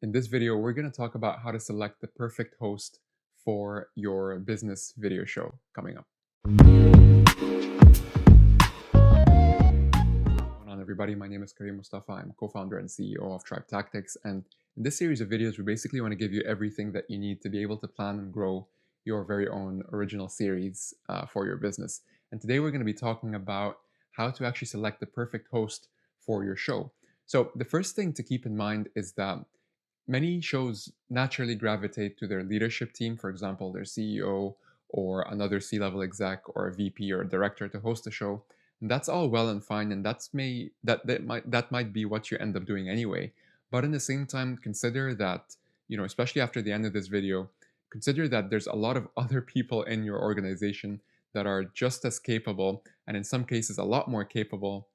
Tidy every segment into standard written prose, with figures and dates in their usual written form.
In this video, we're going to talk about how to select the perfect host for your business video show coming up. What's going on, everybody? My name is Karim Mustafa. I'm co-founder and CEO of Tribe Tactics. And in this series of videos, we basically want to give you everything that you need to be able to plan and grow your very own original series for your business. And today we're going to be talking about how to actually select the perfect host for your show. So the first thing to keep in mind is that many shows naturally gravitate to their leadership team, for example, their CEO or another C-level exec or a VP or a director to host a show. And that's all well and fine, and that might be what you end up doing anyway. But in the same time, consider that, especially after the end of this video, consider that there's a lot of other people in your organization that are just as capable, and in some cases a lot more capable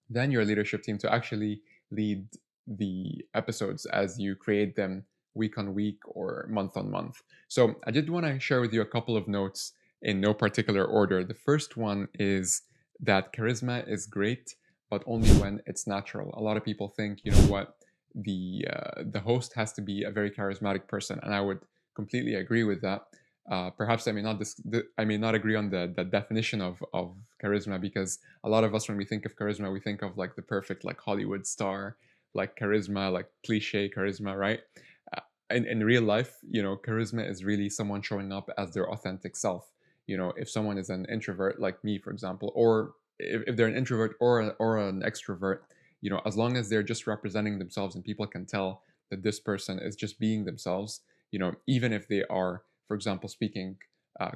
than your leadership team to actually lead the episodes as you create them week on week or month on month. So I did want to share with you a couple of notes in no particular order. The first one is that charisma is great, but only when it's natural. A lot of people think, you know what, the host has to be a very charismatic person, and I would completely agree with that. Perhaps I may not agree on the definition of charisma, because a lot of us, when we think of charisma, we think of like the perfect like Hollywood star, like charisma, like cliche charisma, right? In real life, charisma is really someone showing up as their authentic self. If someone is an introvert like me, for example, or if they're an introvert or an extrovert, as long as they're just representing themselves and people can tell that this person is just being themselves, even if they are, for example, speaking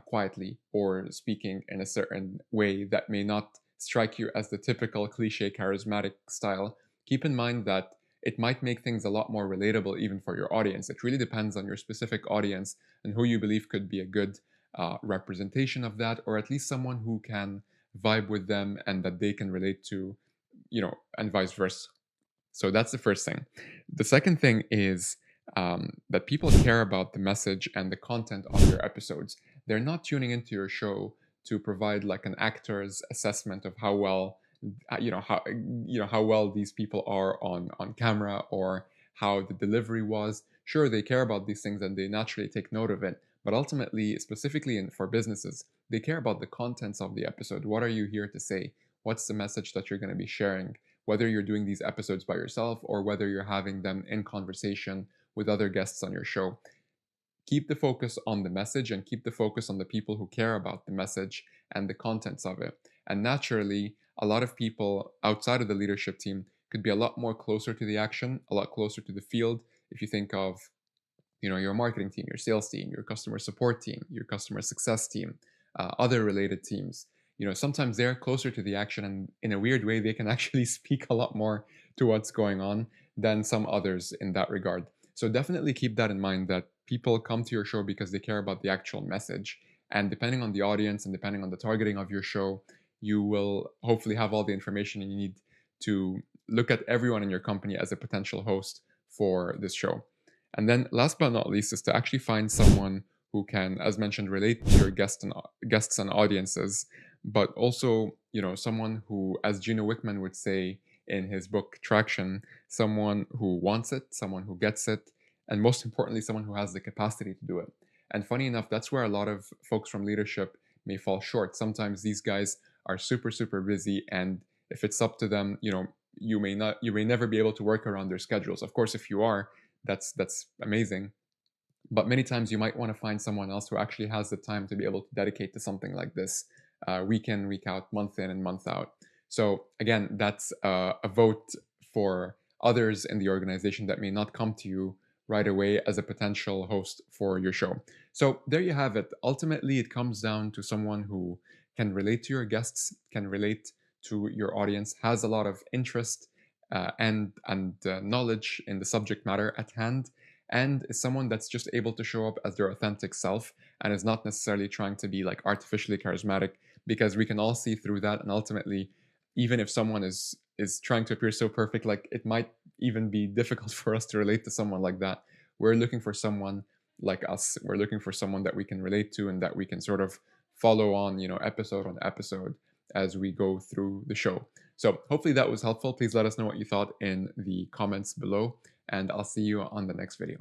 quietly or speaking in a certain way that may not strike you as the typical cliche charismatic style, keep in mind that it might make things a lot more relatable even for your audience. It really depends on your specific audience and who you believe could be a good representation of that, or at least someone who can vibe with them and that they can relate to, and vice versa. So that's the first thing. The second thing is that people care about the message and the content of your episodes. They're not tuning into your show to provide like an actor's assessment of how well, how well these people are on camera, or how the delivery was. Sure, they care about these things and they naturally take note of it. But ultimately, specifically for businesses, they care about the contents of the episode. What are you here to say? What's the message that you're going to be sharing? Whether you're doing these episodes by yourself or whether you're having them in conversation with other guests on your show. Keep the focus on the message and keep the focus on the people who care about the message and the contents of it. And naturally, a lot of people outside of the leadership team could be a lot more closer to the action, a lot closer to the field. If you think of, your marketing team, your sales team, your customer support team, your customer success team, other related teams, sometimes they're closer to the action, and in a weird way they can actually speak a lot more to what's going on than some others in that regard. So definitely keep that in mind, that people come to your show because they care about the actual message, and depending on the audience and depending on the targeting of your show, you will hopefully have all the information you need to look at everyone in your company as a potential host for this show. And then last but not least is to actually find someone who can, as mentioned, relate to your guests and audiences, but also, someone who, as Gino Wickman would say in his book Traction, someone who wants it, someone who gets it, and most importantly, someone who has the capacity to do it. And funny enough, that's where a lot of folks from leadership may fall short. Sometimes these guys are super, super busy, and if it's up to them, you may never be able to work around their schedules. Of course, if you are, that's amazing. But many times you might want to find someone else who actually has the time to be able to dedicate to something like this, week in, week out, month in and month out. So again, that's a vote for others in the organization that may not come to you right away as a potential host for your show. So there you have it. Ultimately, it comes down to someone who can relate to your guests, can relate to your audience, has a lot of interest and knowledge in the subject matter at hand, and is someone that's just able to show up as their authentic self and is not necessarily trying to be like artificially charismatic, because we can all see through that. And ultimately, even if someone is trying to appear so perfect, like it might even be difficult for us to relate to someone like that. We're looking for someone like us. We're looking for someone that we can relate to and that we can sort of follow on, episode on episode as we go through the show. So hopefully that was helpful. Please let us know what you thought in the comments below. and I'll see you on the next video.